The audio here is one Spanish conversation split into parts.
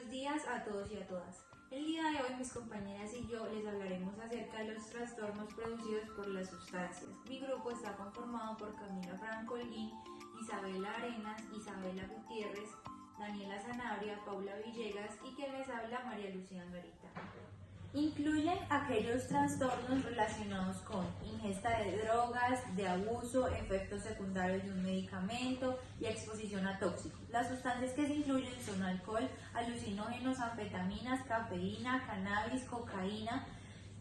Buenos días a todos y a todas. El día de hoy mis compañeras y yo les hablaremos acerca de los trastornos producidos por las sustancias. Mi grupo está conformado por Camila Francolín, Isabela Arenas, Isabela Gutiérrez, Daniela Sanabria, Paula Villegas y quien les habla María Lucía Angarita. Incluyen aquellos trastornos relacionados con ingesta de drogas, de abuso, efectos secundarios de un medicamento y exposición a tóxicos. Las sustancias que se incluyen son alcohol, alucinógenos, anfetaminas, cafeína, cannabis, cocaína,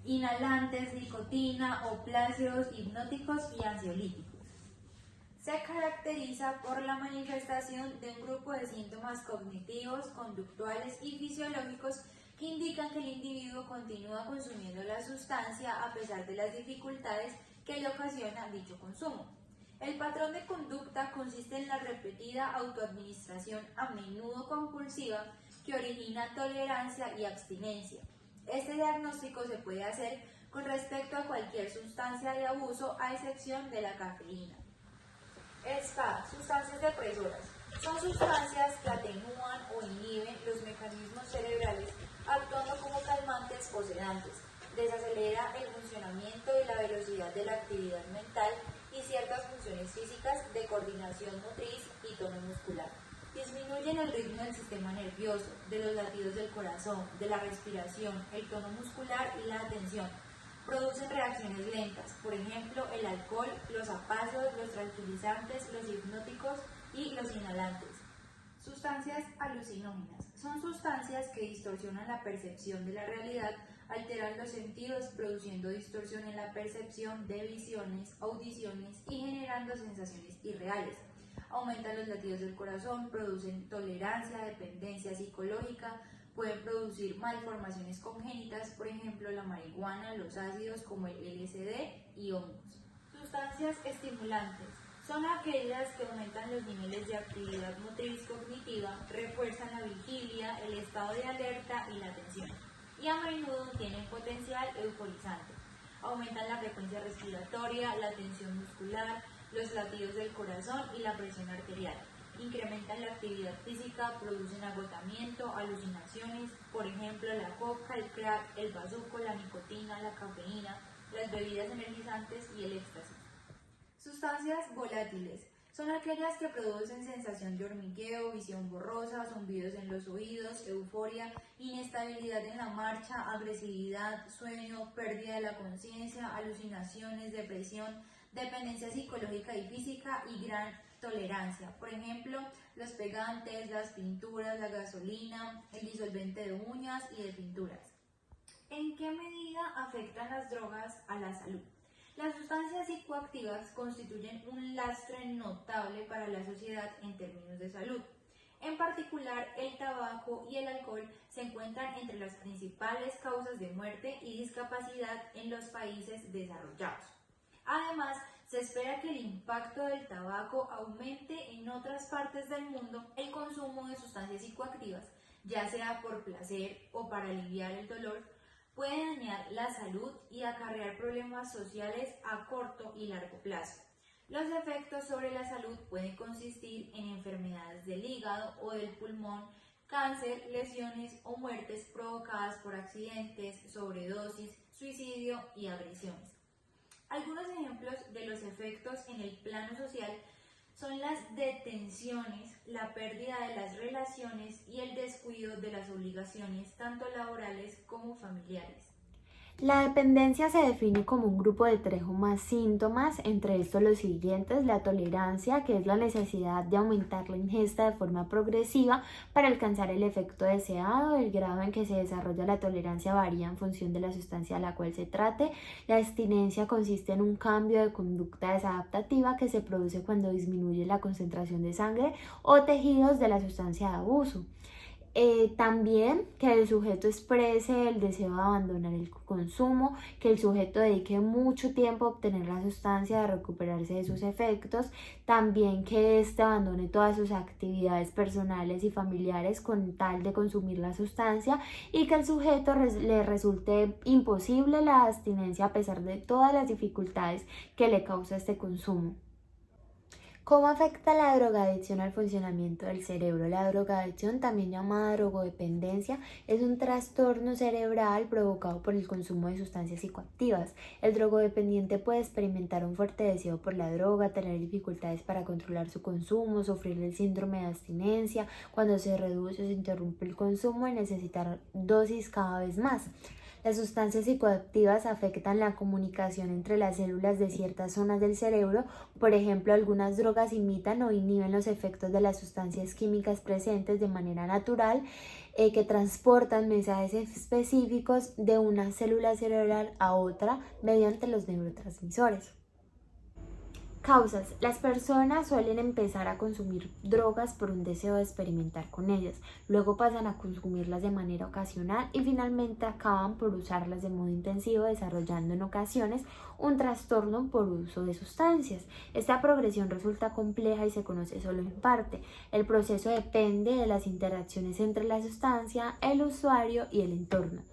inhalantes, nicotina, opiáceos, hipnóticos y ansiolíticos. Se caracteriza por la manifestación de un grupo de síntomas cognitivos, conductuales y fisiológicos que indican que el individuo continúa consumiendo la sustancia a pesar de las dificultades que le ocasiona dicho consumo. El patrón de conducta consiste en la repetida autoadministración, a menudo compulsiva, que origina tolerancia y abstinencia. Este diagnóstico se puede hacer con respecto a cualquier sustancia de abuso, a excepción de la cafeína. SPA, sustancias depresoras. Son sustancias que atenúan o inhiben los mecanismos cerebrales actuando como calmantes o sedantes. Desacelera el funcionamiento y la velocidad de la actividad mental y ciertas funciones físicas de coordinación motriz y tono muscular. Disminuyen el ritmo del sistema nervioso, de los latidos del corazón, de la respiración, el tono muscular y la atención. Producen reacciones lentas, por ejemplo, el alcohol, los apáceos, los tranquilizantes, los hipnóticos y los inhalantes. Sustancias alucinógenas. Son sustancias que distorsionan la percepción de la realidad, alteran los sentidos, produciendo distorsión en la percepción de visiones, audiciones y generando sensaciones irreales. Aumentan los latidos del corazón, producen tolerancia, dependencia psicológica, pueden producir malformaciones congénitas, por ejemplo la marihuana, los ácidos como el LSD y hongos. Sustancias estimulantes. Son aquellas que aumentan los niveles de actividad motriz cognitiva, refuerzan la vigilia, el estado de alerta y la atención, y a menudo tienen potencial euforizante. Aumentan la frecuencia respiratoria, la tensión muscular, los latidos del corazón y la presión arterial. Incrementan la actividad física, producen agotamiento, alucinaciones, por ejemplo la coca, el crack, el bazuco, la nicotina, la cafeína, las bebidas energizantes y el éxtasis. Sustancias volátiles. Son aquellas que producen sensación de hormigueo, visión borrosa, zumbidos en los oídos, euforia, inestabilidad en la marcha, agresividad, sueño, pérdida de la conciencia, alucinaciones, depresión, dependencia psicológica y física y gran tolerancia. Por ejemplo, los pegantes, las pinturas, la gasolina, el disolvente de uñas y de pinturas. ¿En qué medida afectan las drogas a la salud? Las sustancias psicoactivas constituyen un lastre notable para la sociedad en términos de salud. En particular, el tabaco y el alcohol se encuentran entre las principales causas de muerte y discapacidad en los países desarrollados. Además, se espera que el impacto del tabaco aumente en otras partes del mundo. El consumo de sustancias psicoactivas, ya sea por placer o para aliviar el dolor, puede dañar la salud y acarrear problemas sociales a corto y largo plazo. Los efectos sobre la salud pueden consistir en enfermedades del hígado o del pulmón, cáncer, lesiones o muertes provocadas por accidentes, sobredosis, suicidio y agresiones. Algunos ejemplos de los efectos en el plano social son las detenciones, la pérdida de las relaciones y el descuido de las obligaciones tanto laborales como familiares. La dependencia se define como un grupo de 3 o más síntomas, entre estos los siguientes: la tolerancia, que es la necesidad de aumentar la ingesta de forma progresiva para alcanzar el efecto deseado. El grado en que se desarrolla la tolerancia varía en función de la sustancia a la cual se trate. La abstinencia consiste en un cambio de conducta desadaptativa que se produce cuando disminuye la concentración de sangre o tejidos de la sustancia de abuso. También que el sujeto exprese el deseo de abandonar el consumo, que el sujeto dedique mucho tiempo a obtener la sustancia, de recuperarse de sus efectos, también que éste abandone todas sus actividades personales y familiares con tal de consumir la sustancia, y que el sujeto le resulte imposible la abstinencia a pesar de todas las dificultades que le causa este consumo. ¿Cómo afecta la drogadicción al funcionamiento del cerebro? La drogadicción, también llamada drogodependencia, es un trastorno cerebral provocado por el consumo de sustancias psicoactivas. El drogodependiente puede experimentar un fuerte deseo por la droga, tener dificultades para controlar su consumo, sufrir el síndrome de abstinencia cuando se reduce o se interrumpe el consumo y necesitar dosis cada vez más. Las sustancias psicoactivas afectan la comunicación entre las células de ciertas zonas del cerebro. Por ejemplo, algunas drogas imitan o inhiben los efectos de las sustancias químicas presentes de manera natural, que transportan mensajes específicos de una célula cerebral a otra mediante los neurotransmisores. Causas. Las personas suelen empezar a consumir drogas por un deseo de experimentar con ellas, luego pasan a consumirlas de manera ocasional y finalmente acaban por usarlas de modo intensivo, desarrollando en ocasiones un trastorno por uso de sustancias. Esta progresión resulta compleja y se conoce solo en parte. El proceso depende de las interacciones entre la sustancia, el usuario y el entorno.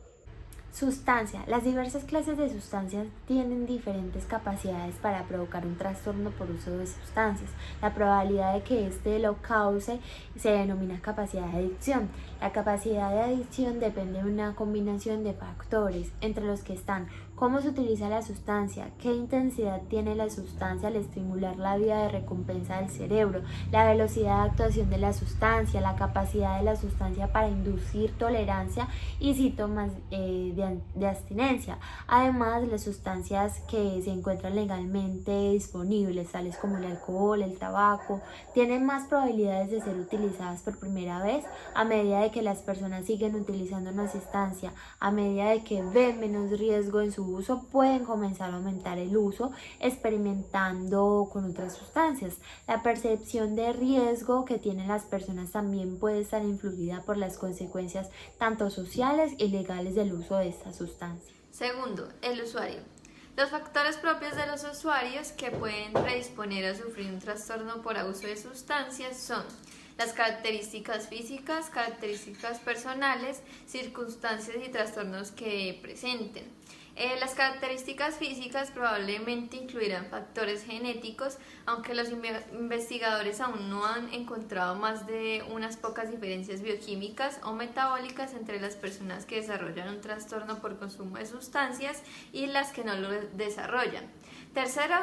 Sustancia. Las diversas clases de sustancias tienen diferentes capacidades para provocar un trastorno por uso de sustancias. La probabilidad de que éste lo cause se denomina capacidad de adicción. La capacidad de adicción depende de una combinación de factores, entre los que están cómo se utiliza la sustancia, qué intensidad tiene la sustancia al estimular la vía de recompensa del cerebro, la velocidad de actuación de la sustancia, la capacidad de la sustancia para inducir tolerancia y síntomas de abstinencia. Además, las sustancias que se encuentran legalmente disponibles, tales como el alcohol, el tabaco, tienen más probabilidades de ser utilizadas por primera vez. A medida de que las personas siguen utilizando una sustancia, a medida de que ven menos riesgo en su uso, pueden comenzar a aumentar el uso, experimentando con otras sustancias. La percepción de riesgo que tienen las personas también puede estar influida por las consecuencias tanto sociales y legales del uso de esta sustancia. Segundo, el usuario. Los factores propios de los usuarios que pueden predisponer a sufrir un trastorno por abuso de sustancias son las características físicas, características personales, circunstancias y trastornos que presenten. Las características físicas probablemente incluirán factores genéticos, aunque los investigadores aún no han encontrado más de unas pocas diferencias bioquímicas o metabólicas entre las personas que desarrollan un trastorno por consumo de sustancias y las que no lo desarrollan. Tercero,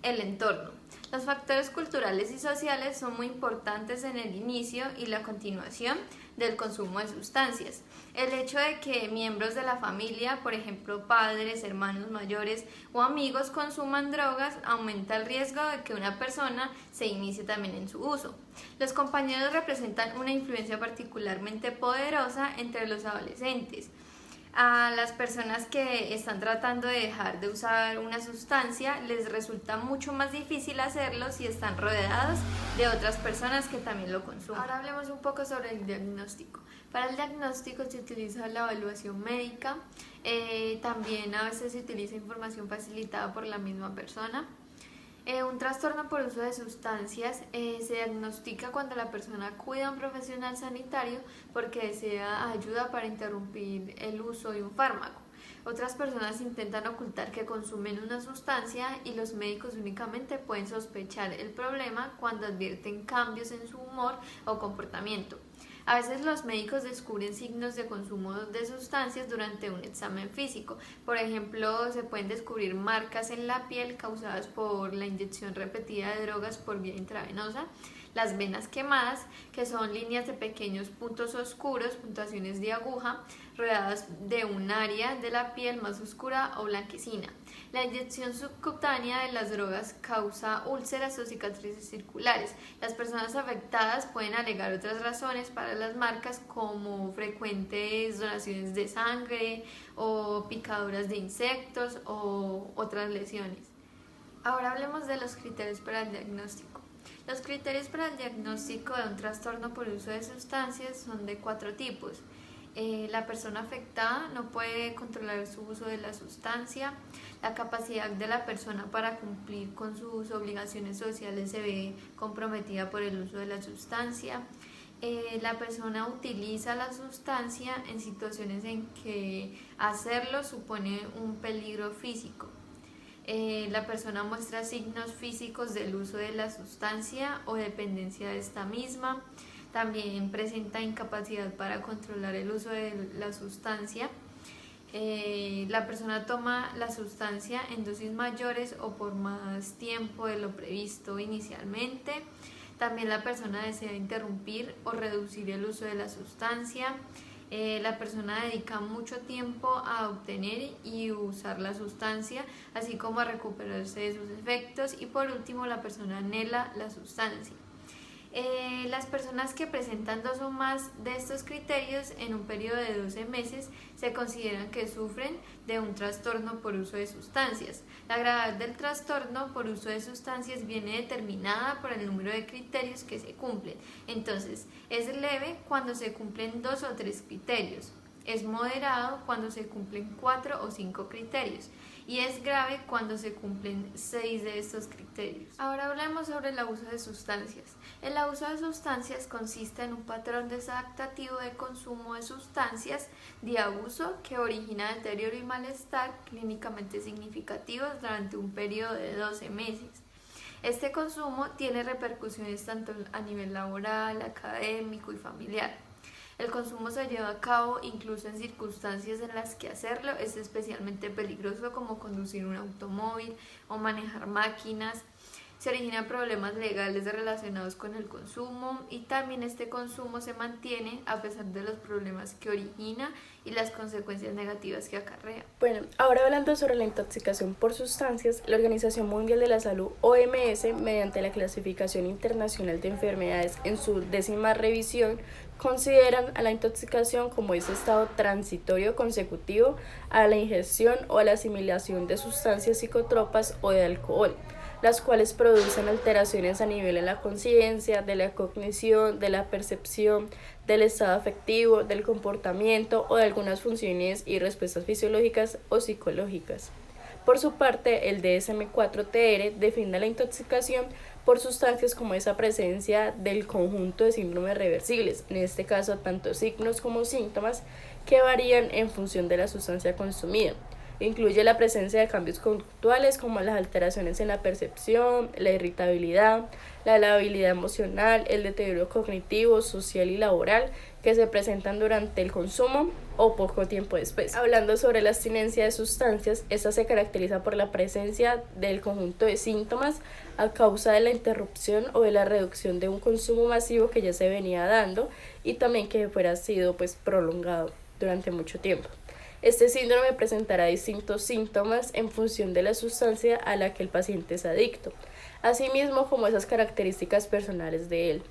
el entorno. Los factores culturales y sociales son muy importantes en el inicio y la continuación del consumo de sustancias. El hecho de que miembros de la familia, por ejemplo padres, hermanos mayores o amigos, consuman drogas aumenta el riesgo de que una persona se inicie también en su uso. Los compañeros representan una influencia particularmente poderosa entre los adolescentes. A las personas que están tratando de dejar de usar una sustancia les resulta mucho más difícil hacerlo si están rodeados de otras personas que también lo consumen. Ahora hablemos un poco sobre el diagnóstico. Para el diagnóstico se utiliza la evaluación médica, también a veces se utiliza información facilitada por la misma persona. Un trastorno por uso de sustancias se diagnostica cuando la persona acude a un profesional sanitario porque desea ayuda para interrumpir el uso de un fármaco. Otras personas intentan ocultar que consumen una sustancia y los médicos únicamente pueden sospechar el problema cuando advierten cambios en su humor o comportamiento. A veces los médicos descubren signos de consumo de sustancias durante un examen físico. Por ejemplo, se pueden descubrir marcas en la piel causadas por la inyección repetida de drogas por vía intravenosa, las venas quemadas, que son líneas de pequeños puntos oscuros, puntuaciones de aguja, rodeadas de un área de la piel más oscura o blanquecina. La inyección subcutánea de las drogas causa úlceras o cicatrices circulares. Las personas afectadas pueden alegar otras razones para las marcas, como frecuentes donaciones de sangre o picaduras de insectos o otras lesiones. Ahora hablemos de los criterios para el diagnóstico. Los criterios para el diagnóstico de un trastorno por uso de sustancias son de 4 tipos. La persona afectada no puede controlar su uso de la sustancia, la capacidad de la persona para cumplir con sus obligaciones sociales se ve comprometida por el uso de la sustancia, la persona utiliza la sustancia en situaciones en que hacerlo supone un peligro físico. La persona muestra signos físicos del uso de la sustancia o dependencia de esta misma. También presenta incapacidad para controlar el uso de la sustancia. La persona toma la sustancia en dosis mayores o por más tiempo de lo previsto inicialmente. También la persona desea interrumpir o reducir el uso de la sustancia. La persona dedica mucho tiempo a obtener y usar la sustancia, así como a recuperarse de sus efectos. Y por último, la persona anhela la sustancia. Las personas que presentan 2 o más de estos criterios en un periodo de 12 meses se consideran que sufren de un trastorno por uso de sustancias. La gravedad del trastorno por uso de sustancias viene determinada por el número de criterios que se cumplen. Entonces, es leve cuando se cumplen 2 o 3 criterios. Es moderado cuando se cumplen 4 o 5 criterios y es grave cuando se cumplen 6 de estos criterios. Ahora hablemos sobre el abuso de sustancias. El abuso de sustancias consiste en un patrón desadaptativo de consumo de sustancias de abuso que origina deterioro y malestar clínicamente significativos durante un periodo de 12 meses. Este consumo tiene repercusiones tanto a nivel laboral, académico y familiar. El consumo se lleva a cabo incluso en circunstancias en las que hacerlo es especialmente peligroso, como conducir un automóvil o manejar máquinas. Se originan problemas legales relacionados con el consumo y también este consumo se mantiene a pesar de los problemas que origina y las consecuencias negativas que acarrea. Bueno, ahora hablando sobre la intoxicación por sustancias, la Organización Mundial de la Salud, OMS, mediante la Clasificación Internacional de Enfermedades en su 10ª revisión, consideran a la intoxicación como ese estado transitorio consecutivo a la ingestión o a la asimilación de sustancias psicotropas o de alcohol, las cuales producen alteraciones a nivel de la conciencia, de la cognición, de la percepción, del estado afectivo, del comportamiento o de algunas funciones y respuestas fisiológicas o psicológicas. Por su parte, el DSM-4-TR define la intoxicación por sustancias como esa presencia del conjunto de síndromes reversibles, en este caso tanto signos como síntomas que varían en función de la sustancia consumida. Incluye la presencia de cambios conductuales como las alteraciones en la percepción, la irritabilidad, la labilidad emocional, el deterioro cognitivo, social y laboral que se presentan durante el consumo o poco tiempo después. Hablando sobre la abstinencia de sustancias, esta se caracteriza por la presencia del conjunto de síntomas a causa de la interrupción o de la reducción de un consumo masivo que ya se venía dando y también que fuera sido prolongado durante mucho tiempo. Este síndrome presentará distintos síntomas en función de la sustancia a la que el paciente es adicto, asimismo como esas características personales de él.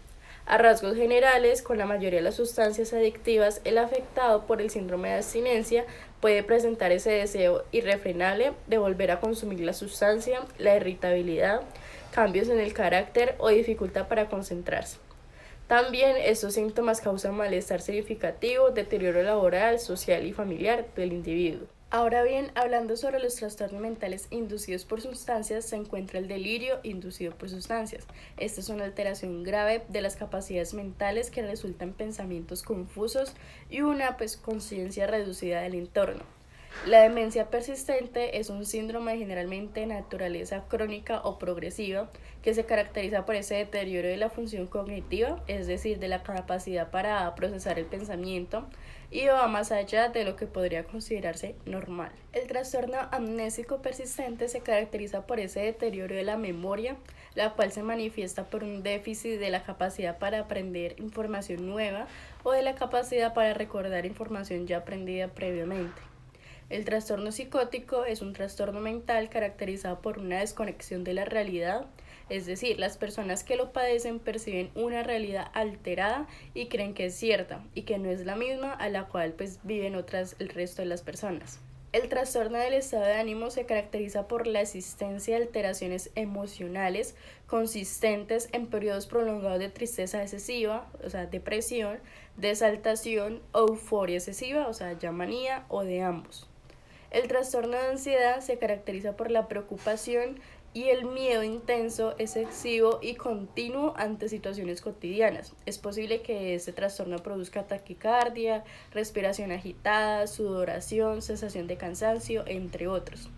A rasgos generales, con la mayoría de las sustancias adictivas, el afectado por el síndrome de abstinencia puede presentar ese deseo irrefrenable de volver a consumir la sustancia, la irritabilidad, cambios en el carácter o dificultad para concentrarse. También estos síntomas causan malestar significativo, deterioro laboral, social y familiar del individuo. Ahora bien, hablando sobre los trastornos mentales inducidos por sustancias, se encuentra el delirio inducido por sustancias. Esta es una alteración grave de las capacidades mentales que resulta en pensamientos confusos y una conciencia reducida del entorno. La demencia persistente es un síndrome generalmente de naturaleza crónica o progresiva que se caracteriza por ese deterioro de la función cognitiva, es decir, de la capacidad para procesar el pensamiento, y va más allá de lo que podría considerarse normal. El trastorno amnésico persistente se caracteriza por ese deterioro de la memoria, la cual se manifiesta por un déficit de la capacidad para aprender información nueva o de la capacidad para recordar información ya aprendida previamente. El trastorno psicótico es un trastorno mental caracterizado por una desconexión de la realidad, es decir, las personas que lo padecen perciben una realidad alterada y creen que es cierta y que no es la misma a la cual viven el resto de las personas. El trastorno del estado de ánimo se caracteriza por la existencia de alteraciones emocionales consistentes en periodos prolongados de tristeza excesiva, depresión, desaltación o euforia excesiva, ya manía o de ambos. El trastorno de ansiedad se caracteriza por la preocupación y el miedo intenso, excesivo y continuo ante situaciones cotidianas. Es posible que este trastorno produzca taquicardia, respiración agitada, sudoración, sensación de cansancio, entre otros.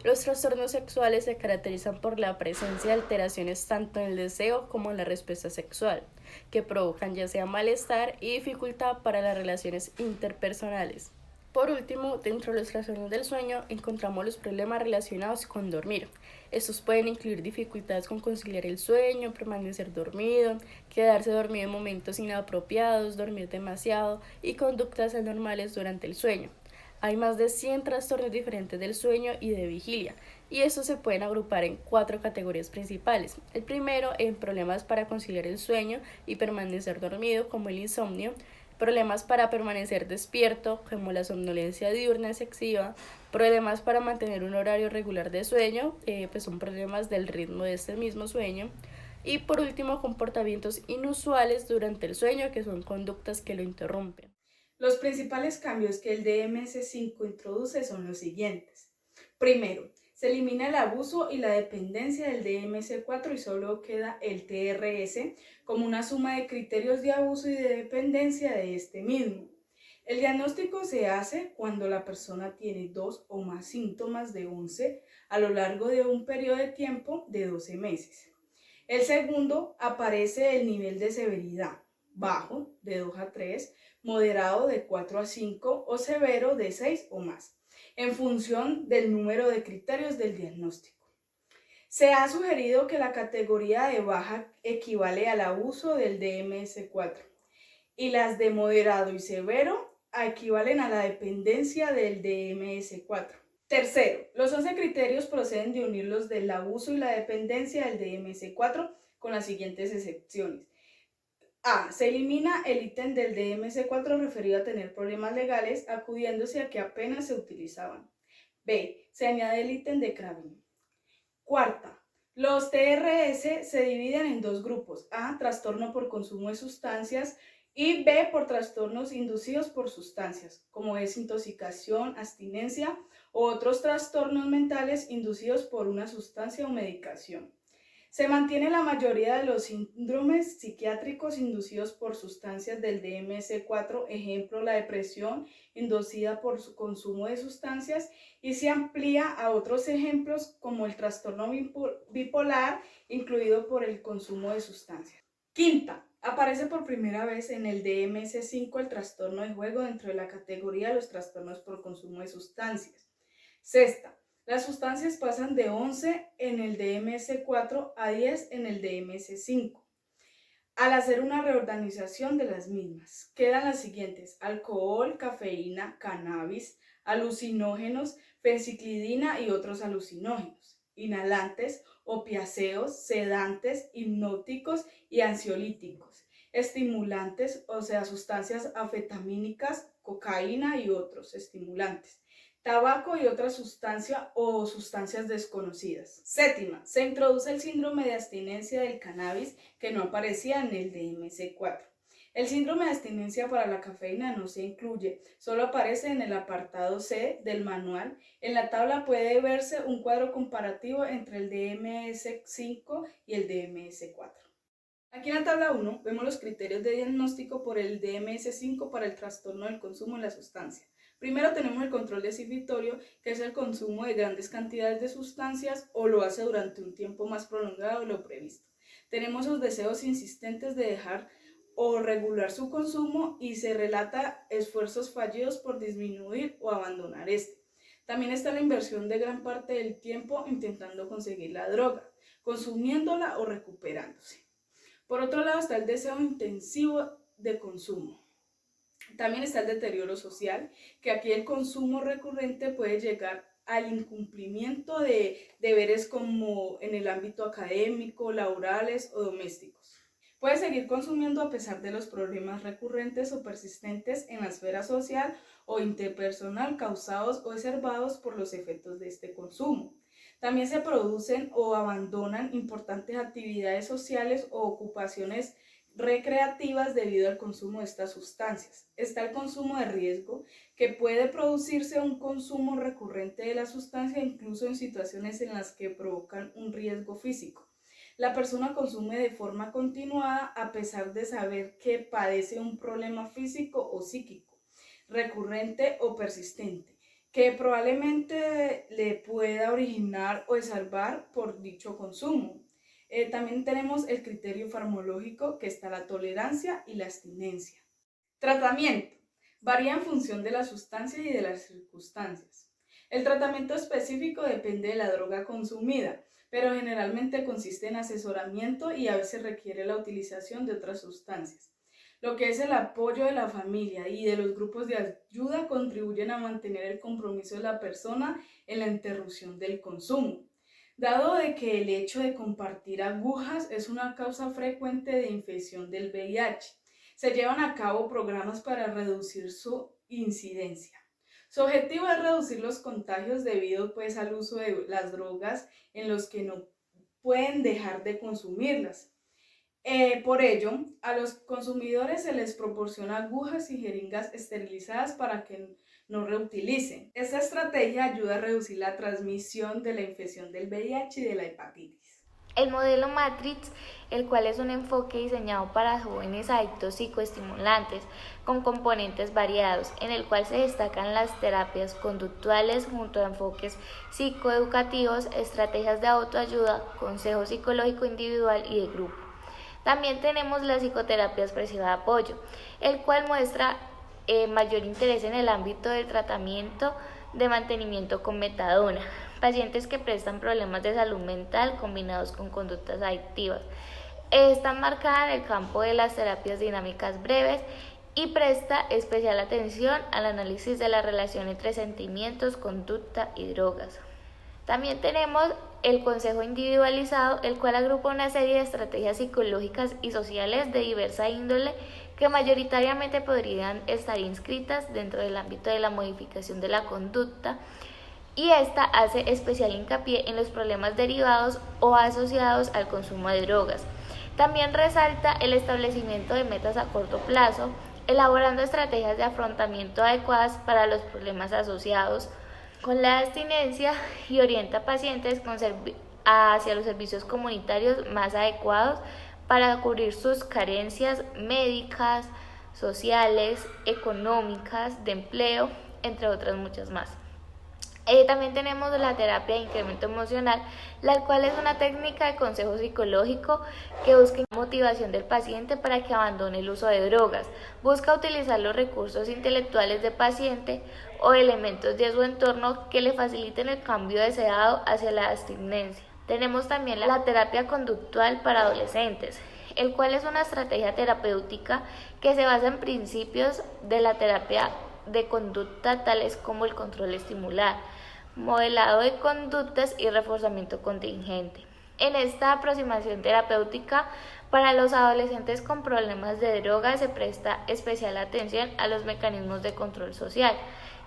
Los trastornos sexuales se caracterizan por la presencia de alteraciones tanto en el deseo como en la respuesta sexual, que provocan ya sea malestar y dificultad para las relaciones interpersonales. Por último, dentro de los trastornos del sueño encontramos los problemas relacionados con dormir. Estos pueden incluir dificultades con conciliar el sueño, permanecer dormido, quedarse dormido en momentos inapropiados, dormir demasiado y conductas anormales durante el sueño. Hay más de 100 trastornos diferentes del sueño y de vigilia, y estos se pueden agrupar en 4 categorías principales. El primero, en problemas para conciliar el sueño y permanecer dormido, como el insomnio; problemas para permanecer despierto, como la somnolencia diurna excesiva; problemas para mantener un horario regular de sueño, pues son problemas del ritmo de este mismo sueño; y por último, comportamientos inusuales durante el sueño, que son conductas que lo interrumpen. Los principales cambios que el DMS5 introduce son los siguientes. Primero, se elimina el abuso y la dependencia del DMS4 y solo queda el TRS como una suma de criterios de abuso y de dependencia de este mismo. El diagnóstico se hace cuando la persona tiene 2 o más síntomas de 11 a lo largo de un periodo de tiempo de 12 meses. El segundo, aparece el nivel de severidad: bajo, de 2 a 3, moderado, de 4 a 5 o severo, de 6 o más, en función del número de criterios del diagnóstico. Se ha sugerido que la categoría de baja equivale al abuso del DMS4 y las de moderado y severo equivalen a la dependencia del DMS4. Tercero, los 11 criterios proceden de unir los del abuso y la dependencia del DMS4 con las siguientes excepciones. A. Se elimina el ítem del DMS4 referido a tener problemas legales, acudiéndose a que apenas se utilizaban. B. Se añade el ítem de Craving. Cuarta, los TRS se dividen en 2 grupos: A. Trastorno por consumo de sustancias, y B. Por trastornos inducidos por sustancias, como desintoxicación, abstinencia u otros trastornos mentales inducidos por una sustancia o medicación. Se mantiene la mayoría de los síndromes psiquiátricos inducidos por sustancias del DMS4, ejemplo, la depresión inducida por su consumo de sustancias, y se amplía a otros ejemplos como el trastorno bipolar, incluido por el consumo de sustancias. Quinta, aparece por primera vez en el DMS5 el trastorno de juego dentro de la categoría de los trastornos por consumo de sustancias. Sexta, las sustancias pasan de 11 en el DMS4 a 10 en el DMS5. Al hacer una reorganización de las mismas, quedan las siguientes: alcohol, cafeína, cannabis, alucinógenos, fenciclidina y otros alucinógenos, inhalantes, opiáceos, sedantes, hipnóticos y ansiolíticos, estimulantes, o sea, sustancias anfetamínicas, cocaína y otros estimulantes, tabaco y otra sustancia o sustancias desconocidas. Séptima, se introduce el síndrome de abstinencia del cannabis, que no aparecía en el DMS4. El síndrome de abstinencia para la cafeína no se incluye, solo aparece en el apartado C del manual. En la tabla puede verse un cuadro comparativo entre el DMS5 y el DMS4. Aquí en la tabla 1 vemos los criterios de diagnóstico por el DMS5 para el trastorno del consumo de la sustancia. Primero tenemos el control desinhibitorio, que es el consumo de grandes cantidades de sustancias o lo hace durante un tiempo más prolongado de lo previsto. Tenemos los deseos insistentes de dejar o regular su consumo y se relata esfuerzos fallidos por disminuir o abandonar este. También está la inversión de gran parte del tiempo intentando conseguir la droga, consumiéndola o recuperándose. Por otro lado está el deseo intensivo de consumo. También está el deterioro social, que aquí el consumo recurrente puede llegar al incumplimiento de deberes como en el ámbito académico, laborales o domésticos. Puede seguir consumiendo a pesar de los problemas recurrentes o persistentes en la esfera social o interpersonal causados o exacerbados por los efectos de este consumo. También se producen o abandonan importantes actividades sociales o ocupaciones recreativas debido al consumo de estas sustancias. Está el consumo de riesgo, que puede producirse un consumo recurrente de la sustancia incluso en situaciones en las que provocan un riesgo físico. La persona consume de forma continuada a pesar de saber que padece un problema físico o psíquico, recurrente o persistente. que probablemente le pueda originar o exacerbar por dicho consumo. También tenemos el criterio farmacológico, que está la tolerancia y la abstinencia. Tratamiento. Varía en función de la sustancia y de las circunstancias. El tratamiento específico depende de la droga consumida, pero generalmente consiste en asesoramiento y a veces requiere la utilización de otras sustancias. Lo que es el apoyo de la familia y de los grupos de ayuda contribuyen a mantener el compromiso de la persona en la interrupción del consumo. Dado de que el hecho de compartir agujas es una causa frecuente de infección del VIH, se llevan a cabo programas para reducir su incidencia. Su objetivo es reducir los contagios debido al uso de las drogas en los que no pueden dejar de consumirlas. Por ello, a los consumidores se les proporciona agujas y jeringas esterilizadas para que no reutilicen. Esta estrategia ayuda a reducir la transmisión de la infección del VIH y de la hepatitis. El modelo Matrix, el cual es un enfoque diseñado para jóvenes adictos psicoestimulantes con componentes variados, en el cual se destacan las terapias conductuales junto a enfoques psicoeducativos, estrategias de autoayuda, consejo psicológico individual y de grupo. También tenemos la psicoterapia expresiva de apoyo, el cual muestra mayor interés en el ámbito del tratamiento de mantenimiento con metadona, pacientes que prestan problemas de salud mental combinados con conductas adictivas. Está marcada en el campo de las terapias dinámicas breves y presta especial atención al análisis de la relación entre sentimientos, conducta y drogas. También tenemos el consejo individualizado, el cual agrupa una serie de estrategias psicológicas y sociales de diversa índole que mayoritariamente podrían estar inscritas dentro del ámbito de la modificación de la conducta, y esta hace especial hincapié en los problemas derivados o asociados al consumo de drogas. También resalta el establecimiento de metas a corto plazo, elaborando estrategias de afrontamiento adecuadas para los problemas asociados con la abstinencia, y orienta a pacientes hacia los servicios comunitarios más adecuados para cubrir sus carencias médicas, sociales, económicas, de empleo, entre otras muchas más. También tenemos la terapia de incremento emocional, la cual es una técnica de consejo psicológico que busca la motivación del paciente para que abandone el uso de drogas. Busca utilizar los recursos intelectuales del paciente o elementos de su entorno que le faciliten el cambio deseado hacia la abstinencia. Tenemos también la terapia conductual para adolescentes, el cual es una estrategia terapéutica que se basa en principios de la terapia de conducta tales como el control estimular, modelado de conductas y reforzamiento contingente. En esta aproximación terapéutica para los adolescentes con problemas de drogas se presta especial atención a los mecanismos de control social,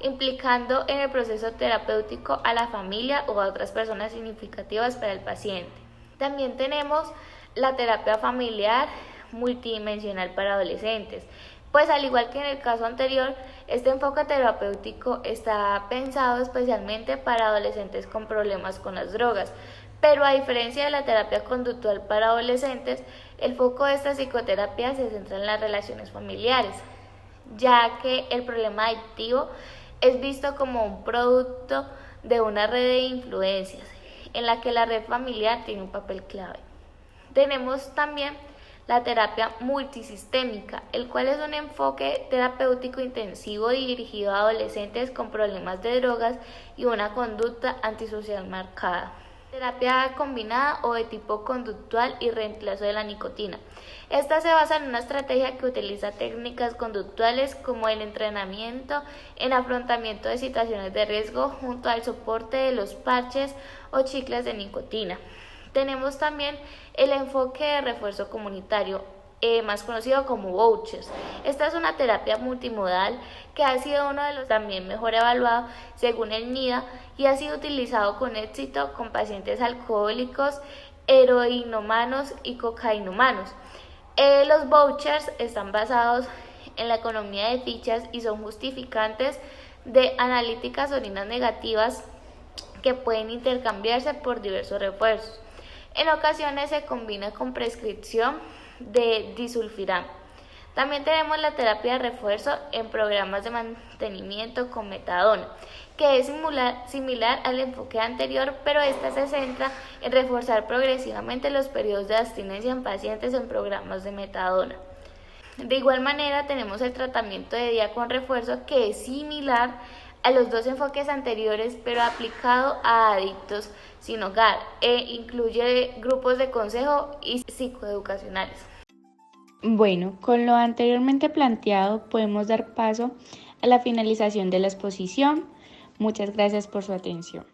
implicando en el proceso terapéutico a la familia o a otras personas significativas para el paciente. También tenemos la terapia familiar multidimensional para adolescentes, pues al igual que en el caso anterior, este enfoque terapéutico está pensado especialmente para adolescentes con problemas con las drogas, pero a diferencia de la terapia conductual para adolescentes, el foco de esta psicoterapia se centra en las relaciones familiares, ya que el problema adictivo es visto como un producto de una red de influencias, en la que la red familiar tiene un papel clave. Tenemos también la terapia multisistémica, el cual es un enfoque terapéutico intensivo dirigido a adolescentes con problemas de drogas y una conducta antisocial marcada. Terapia combinada o de tipo conductual y reemplazo de la nicotina. Esta se basa en una estrategia que utiliza técnicas conductuales como el entrenamiento en afrontamiento de situaciones de riesgo junto al soporte de los parches o chicles de nicotina. Tenemos también el enfoque de refuerzo comunitario, más conocido como vouchers. Esta es una terapia multimodal que ha sido uno de los también mejor evaluados según el NIDA y ha sido utilizado con éxito con pacientes alcohólicos, heroinómanos y cocainómanos. Los vouchers están basados en la economía de fichas y son justificantes de analíticas orinas negativas que pueden intercambiarse por diversos refuerzos. En ocasiones se combina con prescripción de disulfiram. También tenemos la terapia de refuerzo en programas de mantenimiento con metadona, que es similar al enfoque anterior, pero esta se centra en reforzar progresivamente los periodos de abstinencia en pacientes en programas de metadona. De igual manera tenemos el tratamiento de día con refuerzo, que es similar a los dos enfoques anteriores, pero aplicado a adictos sin hogar e incluye grupos de consejo y psicoeducacionales. Bueno, con lo anteriormente planteado podemos dar paso a la finalización de la exposición. Muchas gracias por su atención.